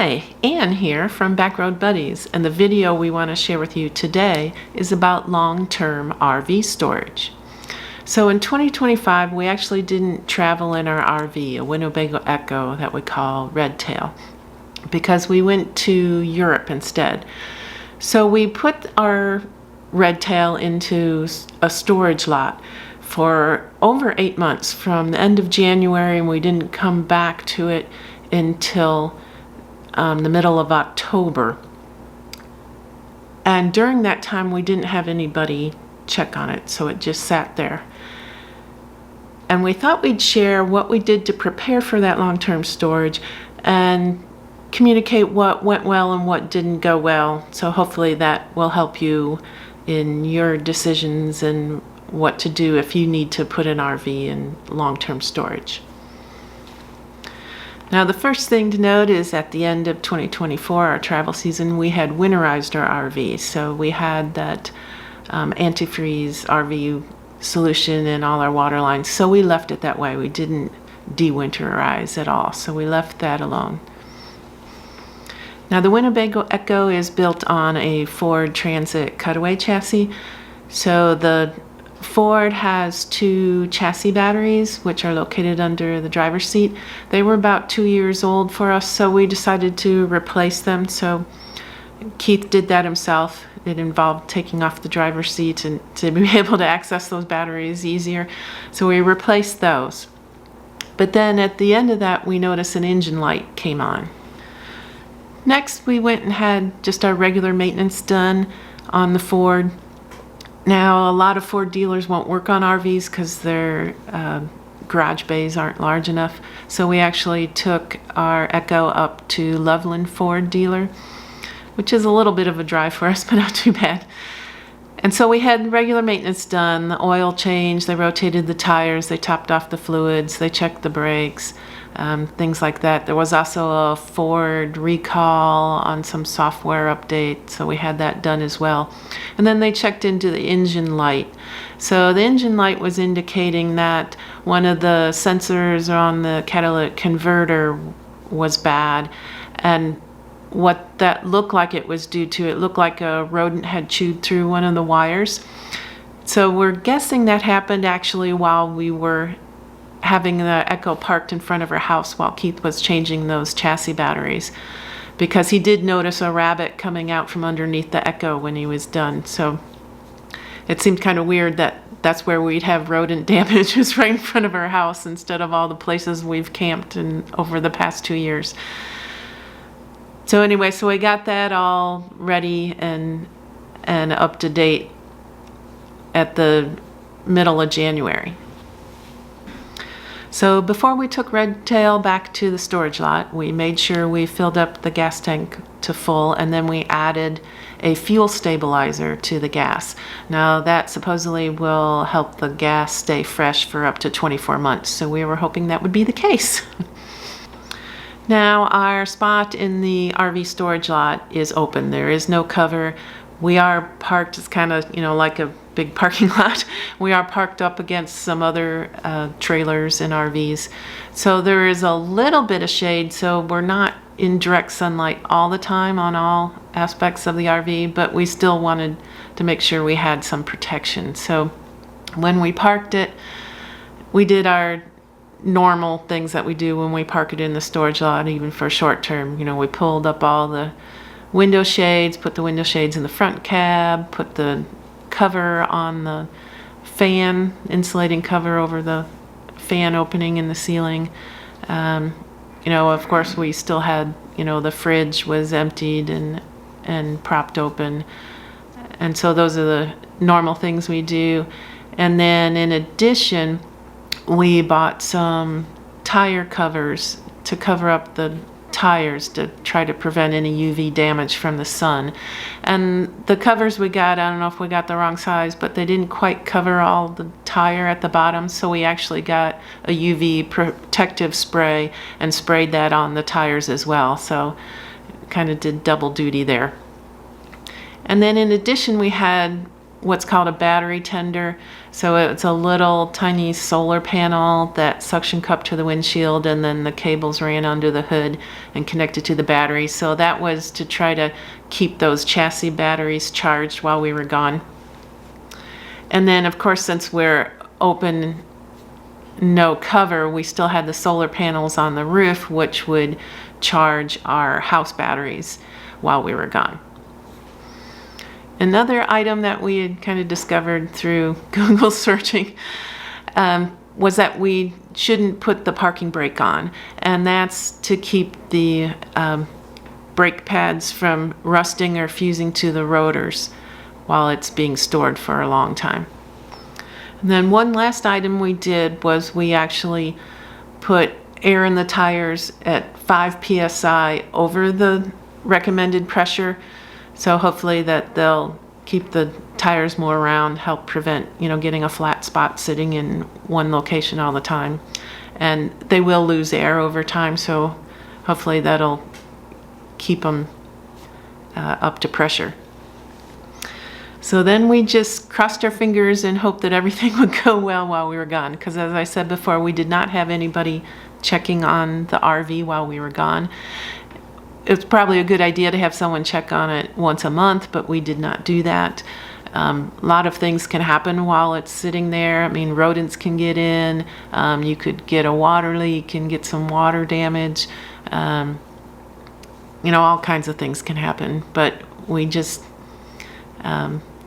Hi, Ann here from Backroad Buddies, and the video we want to share with you today is about long-term RV storage. So in 2025, we actually didn't travel in our RV, a Winnebago EKKO that we call Red Tail, because we went to Europe instead. So we put our Red Tail into a storage lot for over 8 months, from the end of January, and we didn't come back to it until the middle of October. And during that time we didn't have anybody check on it, so it just sat there. And we thought we'd share what we did to prepare for that long-term storage and communicate what went well and what didn't go well. So hopefully that will help you in your decisions and what to do if you need to put an RV in long-term storage. Now, the first thing to note is at the end of 2024, our travel season, we had winterized our RV. So we had that antifreeze RV solution in all our water lines. So we left it that way. We didn't de-winterize at all. So we left that alone. Now, the Winnebago EKKO is built on a Ford Transit cutaway chassis. So the Ford has 2 chassis batteries, which are located under the driver's seat. They were about 2 years old for us, so we decided to replace them. So Keith did that himself. It involved taking off the driver's seat and to be able to access those batteries easier. So we replaced those. But then at the end of that, we noticed an engine light came on. Next, we went and had just our regular maintenance done on the Ford. Now, a lot of Ford dealers won't work on RVs because their garage bays aren't large enough. So we actually took our EKKO up to Loveland Ford dealer, which is a little bit of a drive for us, but not too bad. And so we had regular maintenance done, the oil change, they rotated the tires, they topped off the fluids, they checked the brakes, things like that. There was also a Ford recall on some software update, so we had that done as well. And then they checked into the engine light. So the engine light was indicating that one of the sensors on the catalytic converter was bad, and what that looked like it was due to, it looked like a rodent had chewed through one of the wires. So we're guessing that happened actually while we were having the EKKO parked in front of our house while Keith was changing those chassis batteries, because he did notice a rabbit coming out from underneath the EKKO when he was done. So it seemed kind of weird that that's where we'd have rodent damage, was right in front of our house instead of all the places we've camped in over the past 2 years. So anyway, so we got that all ready and up to date at the middle of January. So before we took Red Tail back to the storage lot, we made sure we filled up the gas tank to full, and then we added a fuel stabilizer to the gas. Now that supposedly will help the gas stay fresh for up to 24 months. So we were hoping that would be the case. Now our spot in the RV storage lot is open. There is no cover. We are parked, it's kind of, like a big parking lot. We are parked up against some other trailers and RVs. So there is a little bit of shade, so we're not in direct sunlight all the time on all aspects of the RV, but we still wanted to make sure we had some protection. So when we parked it, we did our normal things that we do when we park it in the storage lot, even for short term. We pulled up all the window shades, put the window shades in the front cab, put the cover on the fan, insulating cover over the fan opening in the ceiling. Of course we still had, the fridge was emptied and propped open. And so those are the normal things we do. And then in addition, we bought some tire covers to cover up the tires to try to prevent any UV damage from the sun. And the covers we got, I don't know if we got the wrong size, but they didn't quite cover all the tire at the bottom, so we actually got a UV protective spray and sprayed that on the tires as well. So kind of did double duty there. And then in addition, we had what's called a battery tender. So it's a little tiny solar panel that suction cupped to the windshield, and then the cables ran under the hood and connected to the battery. So that was to try to keep those chassis batteries charged while we were gone. And then, of course, since we're open, no cover, we still had the solar panels on the roof, which would charge our house batteries while we were gone. Another item that we had kind of discovered through Google searching was that we shouldn't put the parking brake on, and that's to keep the brake pads from rusting or fusing to the rotors while it's being stored for a long time. And then one last item we did was we actually put air in the tires at 5 psi over the recommended pressure. So hopefully that they'll keep the tires more round, help prevent, getting a flat spot sitting in one location all the time. And they will lose air over time, so hopefully that'll keep them up to pressure. So then we just crossed our fingers and hoped that everything would go well while we were gone. Because as I said before, we did not have anybody checking on the RV while we were gone. It's probably a good idea to have someone check on it once a month, but we did not do that. A lot of things can happen while it's sitting there. I mean, rodents can get in. You could get a water leak and get some water damage. All kinds of things can happen. But we just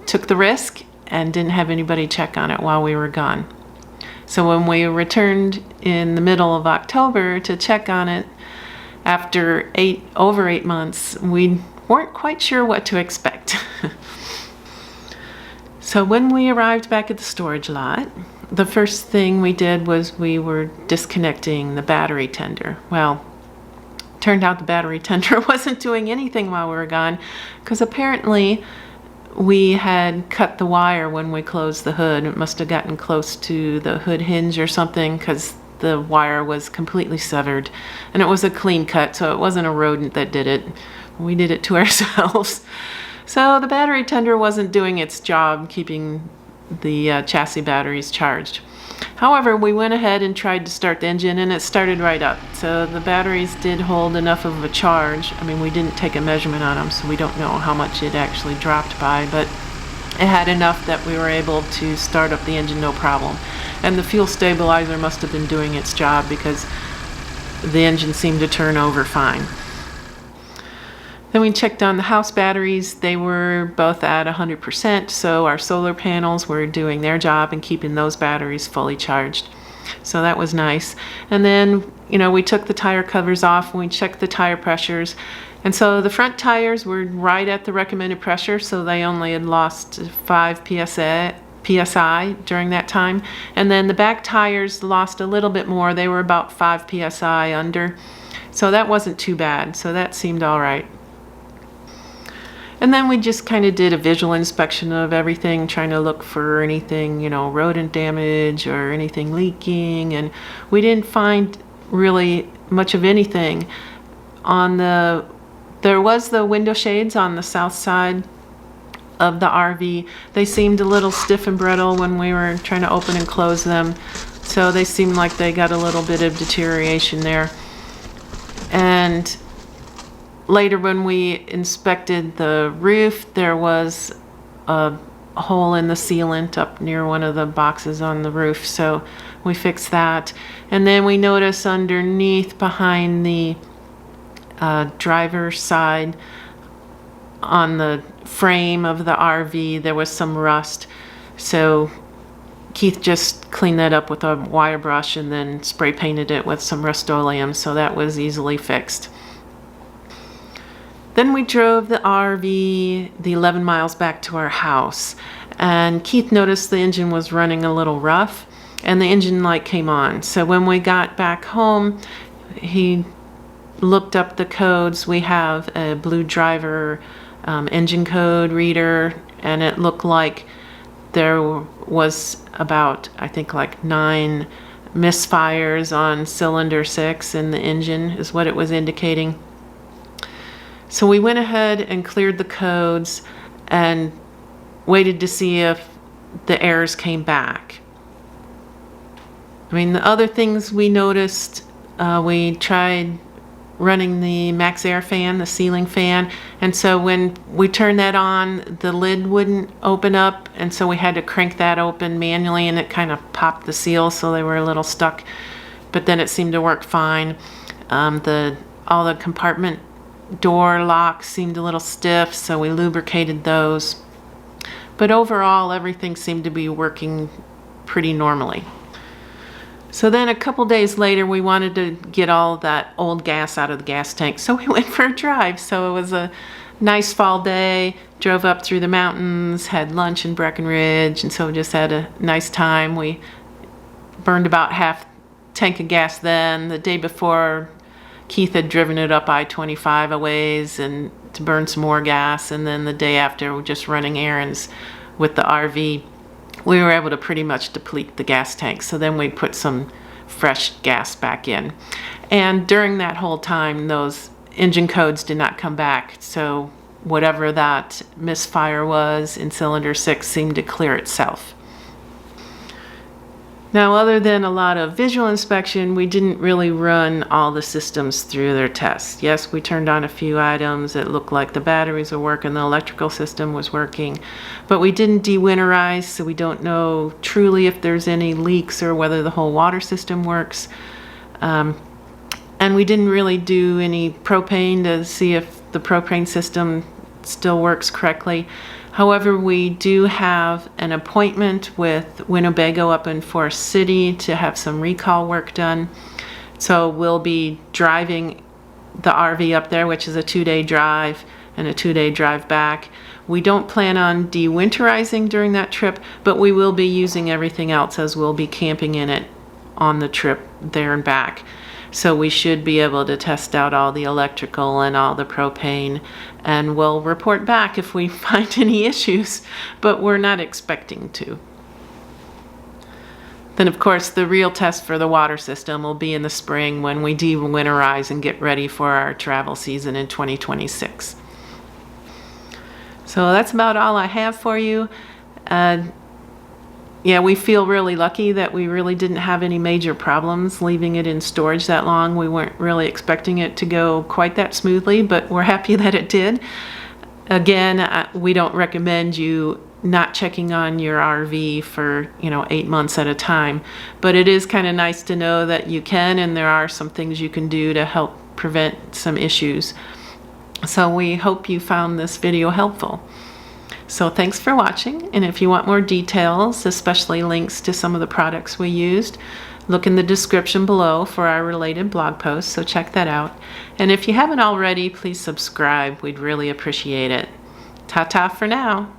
took the risk and didn't have anybody check on it while we were gone. So when we returned in the middle of October to check on it, after over 8 months, we weren't quite sure what to expect. So when we arrived back at the storage lot, the first thing we did was we were disconnecting the battery tender. Well, turned out the battery tender wasn't doing anything while we were gone, because apparently we had cut the wire when we closed the hood. It must have gotten close to the hood hinge or something, because the wire was completely severed, and it was a clean cut, so it wasn't a rodent that did it. We did it to ourselves. So the battery tender wasn't doing its job keeping the chassis batteries charged. However, we went ahead and tried to start the engine, and it started right up. So the batteries did hold enough of a charge. I mean, we didn't take a measurement on them, so we don't know how much it actually dropped by, but it had enough that we were able to start up the engine no problem. And the fuel stabilizer must have been doing its job, because the engine seemed to turn over fine. Then we checked on the house batteries. They were both at 100%, so our solar panels were doing their job and keeping those batteries fully charged. So that was nice. And then, we took the tire covers off and we checked the tire pressures. And so the front tires were right at the recommended pressure, so they only had lost 5 psi during that time. And then the back tires lost a little bit more. They were about 5 psi under. So that wasn't too bad. So that seemed all right. And then we just kind of did a visual inspection of everything, trying to look for anything, rodent damage or anything leaking. And we didn't find really much of anything. There was the window shades on the south side of the RV. They seemed a little stiff and brittle when we were trying to open and close them. So they seemed like they got a little bit of deterioration there. And later when we inspected the roof, there was a hole in the sealant up near one of the boxes on the roof. So we fixed that. And then we noticed underneath behind the driver's side on the frame of the RV, there was some rust. So Keith just cleaned that up with a wire brush and then spray painted it with some Rust-Oleum, so that was easily fixed. Then we drove the RV the 11 miles back to our house, and Keith noticed the engine was running a little rough and the engine light came on. So when we got back home, he looked up the codes. We have a Blue Driver engine code reader, and it looked like there was about, I think, like 9 misfires on cylinder 6 in the engine is what it was indicating. So we went ahead and cleared the codes, and waited to see if the errors came back. I mean, the other things we noticed, we tried running the max air fan, the ceiling fan, and so when we turned that on, the lid wouldn't open up, and so we had to crank that open manually, and it kind of popped the seals, so they were a little stuck, but then it seemed to work fine. All the compartment door locks seemed a little stiff, so we lubricated those. But overall, everything seemed to be working pretty normally. So then a couple days later, we wanted to get all that old gas out of the gas tank, so we went for a drive. So it was a nice fall day, drove up through the mountains, had lunch in Breckenridge, and so just had a nice time. We burned about half tank of gas then. The day before, Keith had driven it up I-25 a ways and to burn some more gas, and then the day after, we're just running errands with the RV. We were able to pretty much deplete the gas tank, so then we put some fresh gas back in. And during that whole time, those engine codes did not come back, so whatever that misfire was in cylinder 6 seemed to clear itself. Now, other than a lot of visual inspection, we didn't really run all the systems through their tests. Yes, we turned on a few items. It looked like the batteries were working, the electrical system was working, but we didn't de-winterize, so we don't know truly if there's any leaks or whether the whole water system works. And we didn't really do any propane to see if the propane system still works correctly. However, we do have an appointment with Winnebago up in Forest City to have some recall work done. So we'll be driving the RV up there, which is a 2-day drive and a 2-day drive back. We don't plan on de-winterizing during that trip, but we will be using everything else as we'll be camping in it on the trip there and back. So we should be able to test out all the electrical and all the propane, and we'll report back if we find any issues, but we're not expecting to. Then of course the real test for the water system will be in the spring when we de-winterize and get ready for our travel season in 2026. So that's about all I have for you. Yeah, we feel really lucky that we really didn't have any major problems leaving it in storage that long. We weren't really expecting it to go quite that smoothly, but we're happy that it did. Again, we don't recommend you not checking on your RV for 8 months at a time, but it is kind of nice to know that you can, and there are some things you can do to help prevent some issues. So we hope you found this video helpful. So thanks for watching, and if you want more details, especially links to some of the products we used, look in the description below for our related blog posts, so check that out. And if you haven't already, please subscribe. We'd really appreciate it. Ta-ta for now.